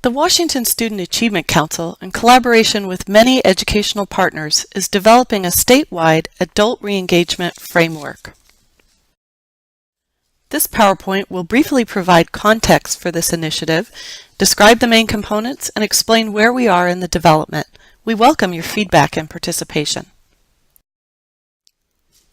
The Washington Student Achievement Council, in collaboration with many educational partners, is developing a statewide adult re-engagement framework. This PowerPoint will briefly provide context for this initiative, describe the main components, and explain where we are in the development. We welcome your feedback and participation.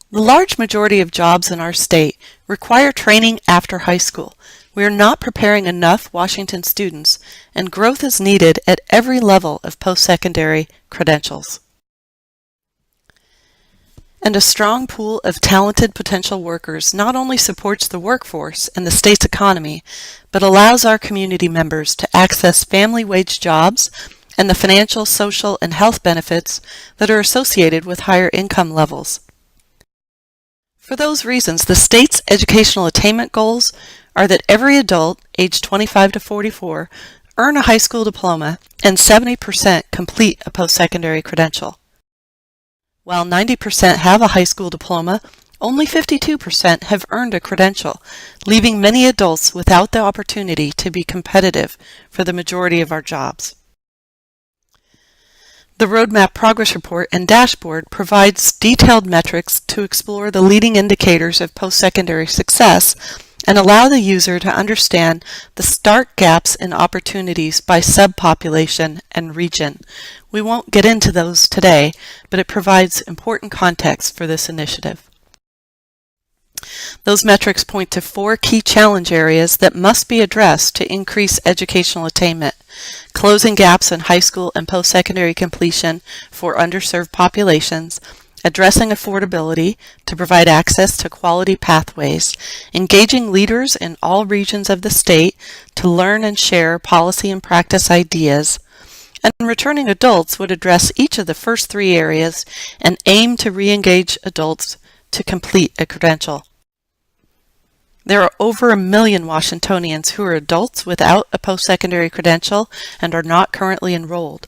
The large majority of jobs in our state require training after high school. We are not preparing enough Washington students, and growth is needed at every level of post-secondary credentials. And a strong pool of talented potential workers not only supports the workforce and the state's economy, but allows our community members to access family wage jobs and the financial, social, and health benefits that are associated with higher income levels. For those reasons, the state's educational attainment goals are that every adult aged 25 to 44 earn a high school diploma and 70% complete a post-secondary credential. While 90% have a high school diploma, only 52% have earned a credential, leaving many adults without the opportunity to be competitive for the majority of our jobs. The Roadmap Progress Report and Dashboard provides detailed metrics to explore the leading indicators of post-secondary success and allow the user to understand the stark gaps in opportunities by subpopulation and region. We won't get into those today, but it provides important context for this initiative. Those metrics point to 4 key challenge areas that must be addressed to increase educational attainment: closing gaps in high school and post-secondary completion for underserved populations, addressing affordability to provide access to quality pathways, engaging leaders in all regions of the state to learn and share policy and practice ideas, and returning adults would address each of the first 3 areas and aim to re-engage adults to complete a credential. There are over 1 million Washingtonians who are adults without a post-secondary credential and are not currently enrolled.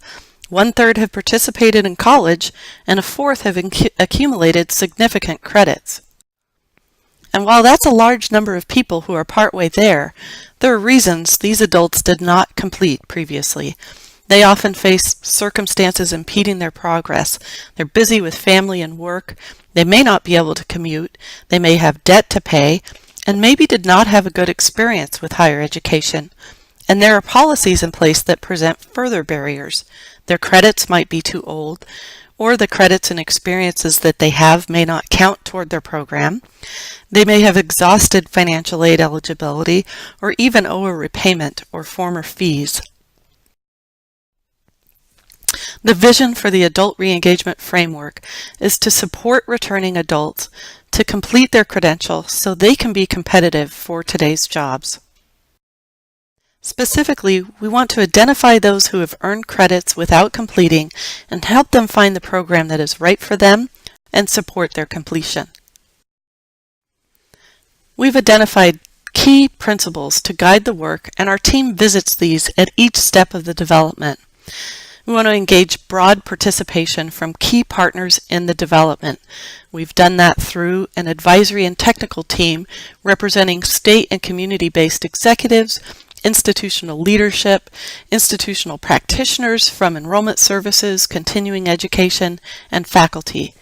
1/3 have participated in college, and 1/4 have accumulated significant credits. And while that's a large number of people who are partway there are reasons these adults did not complete previously. They often face circumstances impeding their progress. They're busy with family and work. They may not be able to commute. They may have debt to pay, and maybe did not have a good experience with higher education. And there are policies in place that present further barriers. Their credits might be too old, or the credits and experiences that they have may not count toward their program. They may have exhausted financial aid eligibility, or even owe a repayment or former fees. The vision for the Adult Re-Engagement Framework is to support returning adults to complete their credential so they can be competitive for today's jobs. Specifically, we want to identify those who have earned credits without completing and help them find the program that is right for them and support their completion. We've identified key principles to guide the work, and our team visits these at each step of the development. We want to engage broad participation from key partners in the development. We've done that through an advisory and technical team representing state and community-based executives, institutional leadership, institutional practitioners from enrollment services, continuing education, and faculty.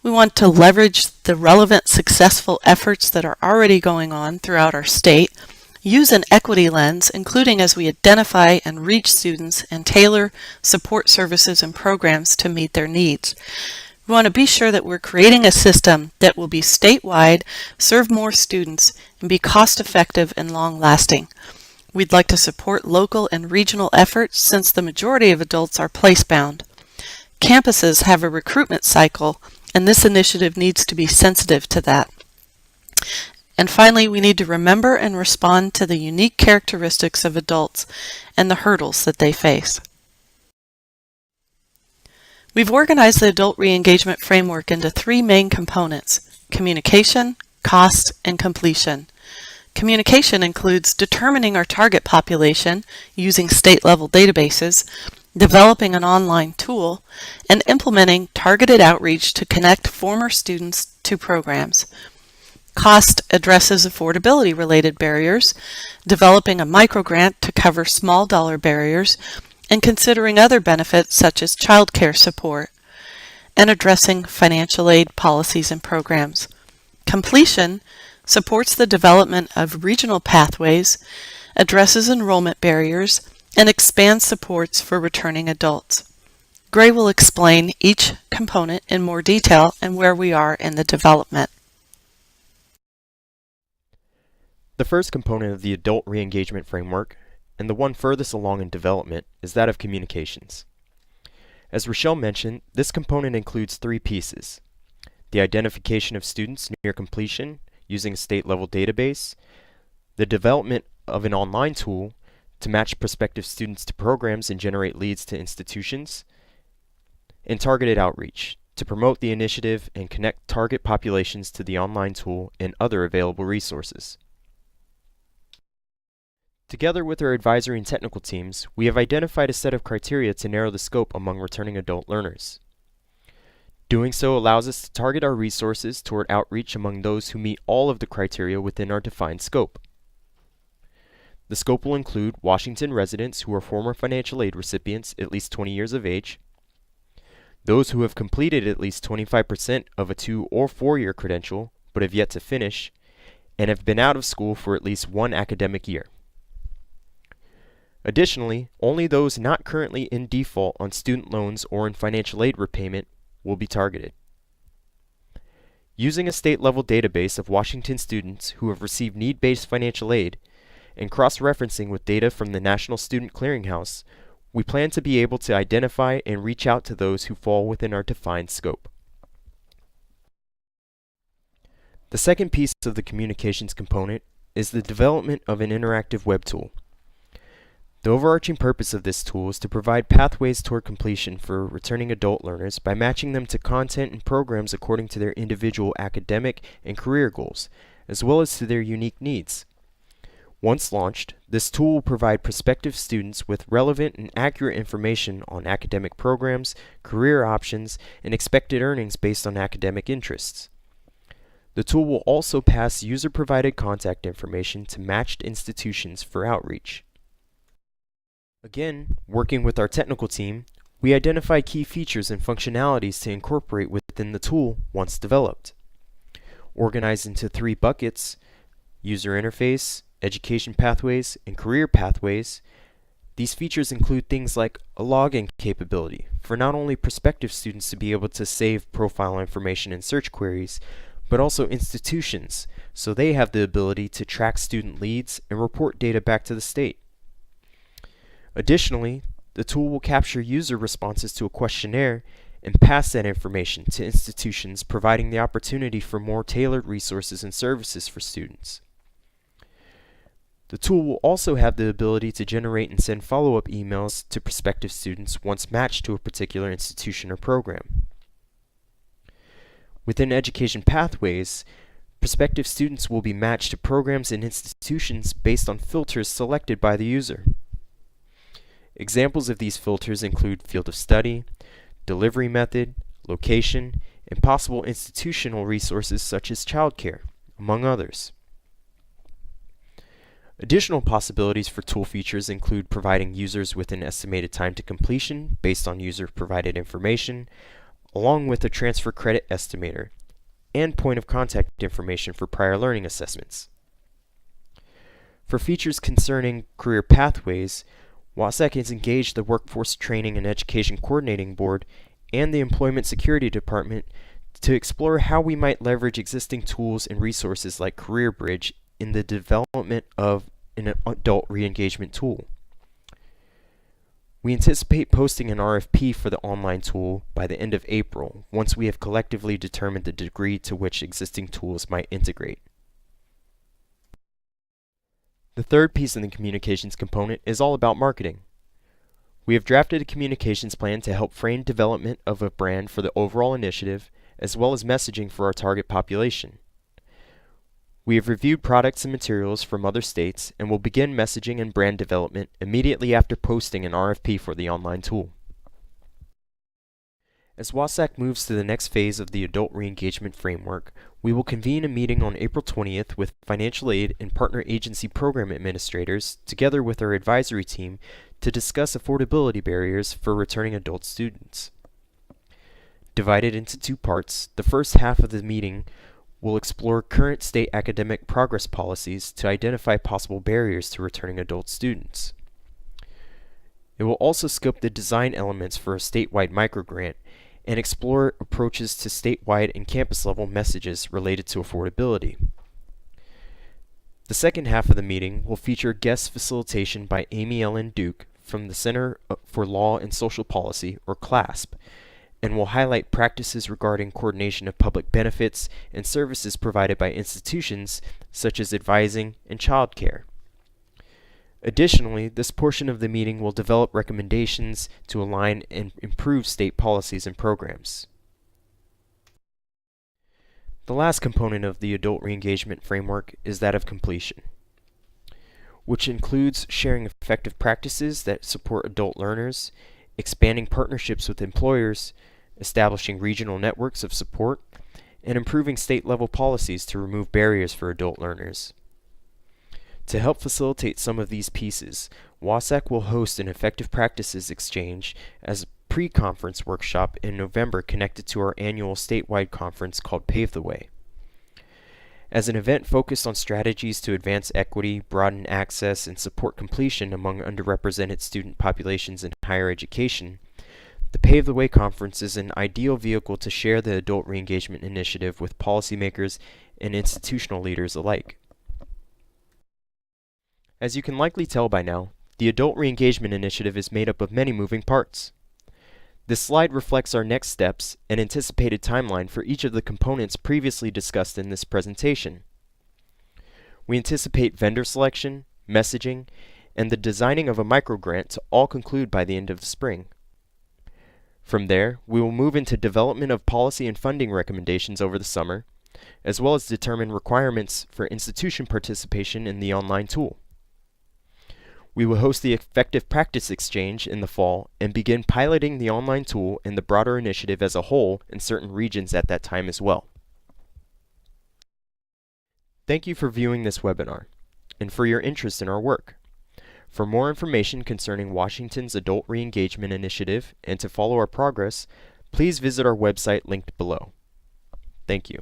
We want to leverage the relevant successful efforts that are already going on throughout our state, use an equity lens, including as we identify and reach students and tailor support services and programs to meet their needs. We want to be sure that we're creating a system that will be statewide, serve more students, and be cost-effective and long-lasting. We'd like to support local and regional efforts since the majority of adults are place-bound. Campuses have a recruitment cycle, and this initiative needs to be sensitive to that. And finally, we need to remember and respond to the unique characteristics of adults and the hurdles that they face. We've organized the Adult Re-Engagement Framework into 3 main components: communication, cost, and completion. Communication includes determining our target population using state-level databases, developing an online tool, and implementing targeted outreach to connect former students to programs. Cost addresses affordability-related barriers, developing a microgrant to cover small dollar barriers and considering other benefits such as child care support, and addressing financial aid policies and programs. Completion supports the development of regional pathways, addresses enrollment barriers, and expands supports for returning adults. Gray will explain each component in more detail and where we are in the development. The first component of the adult re-engagement framework, and the one furthest along in development, is that of communications. As Rochelle mentioned, this component includes three pieces: the identification of students near completion using a state-level database, the development of an online tool to match prospective students to programs and generate leads to institutions, and targeted outreach to promote the initiative and connect target populations to the online tool and other available resources. Together with our advisory and technical teams, we have identified a set of criteria to narrow the scope among returning adult learners. Doing so allows us to target our resources toward outreach among those who meet all of the criteria within our defined scope. The scope will include Washington residents who are former financial aid recipients at least 20 years of age, those who have completed at least 25% of a 2- or 4-year credential but have yet to finish, and have been out of school for at least one academic year. Additionally, only those not currently in default on student loans or in financial aid repayment will be targeted. Using a state-level database of Washington students who have received need-based financial aid and cross-referencing with data from the National Student Clearinghouse, we plan to be able to identify and reach out to those who fall within our defined scope. The second piece of the communications component is the development of an interactive web tool. The overarching purpose of this tool is to provide pathways toward completion for returning adult learners by matching them to content and programs according to their individual academic and career goals, as well as to their unique needs. Once launched, this tool will provide prospective students with relevant and accurate information on academic programs, career options, and expected earnings based on academic interests. The tool will also pass user-provided contact information to matched institutions for outreach. Again, working with our technical team, we identify key features and functionalities to incorporate within the tool once developed. Organized into 3 buckets: user interface, education pathways, and career pathways, these features include things like a login capability for not only prospective students to be able to save profile information in search queries, but also institutions, so they have the ability to track student leads and report data back to the state. Additionally, the tool will capture user responses to a questionnaire and pass that information to institutions, providing the opportunity for more tailored resources and services for students. The tool will also have the ability to generate and send follow-up emails to prospective students once matched to a particular institution or program. Within education pathways, prospective students will be matched to programs and institutions based on filters selected by the user. Examples of these filters include field of study, delivery method, location, and possible institutional resources such as childcare, among others. Additional possibilities for tool features include providing users with an estimated time to completion based on user-provided information, along with a transfer credit estimator, and point of contact information for prior learning assessments. For features concerning career pathways, WASAC has engaged the Workforce Training and Education Coordinating Board and the Employment Security Department to explore how we might leverage existing tools and resources like Career Bridge in the development of an adult re-engagement tool. We anticipate posting an RFP for the online tool by the end of April, once we have collectively determined the degree to which existing tools might integrate. The third piece in the communications component is all about marketing. We have drafted a communications plan to help frame development of a brand for the overall initiative, as well as messaging for our target population. We have reviewed products and materials from other states and will begin messaging and brand development immediately after posting an RFP for the online tool. As WASAC moves to the next phase of the adult re-engagement framework, We will convene a meeting on April 20th with financial aid and partner agency program administrators, together with our advisory team, to discuss affordability barriers for returning adult students. Divided into two parts, the first half of the meeting will explore current state academic progress policies to identify possible barriers to returning adult students. It will also scope the design elements for a statewide microgrant and explore approaches to statewide and campus-level messages related to affordability. The second half of the meeting will feature guest facilitation by Amy Ellen Duke from the Center for Law and Social Policy, or CLASP, and will highlight practices regarding coordination of public benefits and services provided by institutions such as advising and childcare. Additionally, this portion of the meeting will develop recommendations to align and improve state policies and programs. The last component of the adult reengagement framework is that of completion, which includes sharing effective practices that support adult learners, expanding partnerships with employers, establishing regional networks of support, and improving state-level policies to remove barriers for adult learners. To help facilitate some of these pieces, WASAC will host an effective practices exchange as a pre-conference workshop in November connected to our annual statewide conference called Pave the Way. As an event focused on strategies to advance equity, broaden access, and support completion among underrepresented student populations in higher education, the Pave the Way conference is an ideal vehicle to share the Adult Reengagement Initiative with policymakers and institutional leaders alike. As you can likely tell by now, the Adult Reengagement Initiative is made up of many moving parts. This slide reflects our next steps and anticipated timeline for each of the components previously discussed in this presentation. We anticipate vendor selection, messaging, and the designing of a microgrant to all conclude by the end of the spring. From there, we will move into development of policy and funding recommendations over the summer, as well as determine requirements for institution participation in the online tool. We will host the Effective Practice Exchange in the fall and begin piloting the online tool and the broader initiative as a whole in certain regions at that time as well. Thank you for viewing this webinar and for your interest in our work. For more information concerning Washington's Adult Reengagement Initiative and to follow our progress, please visit our website linked below. Thank you.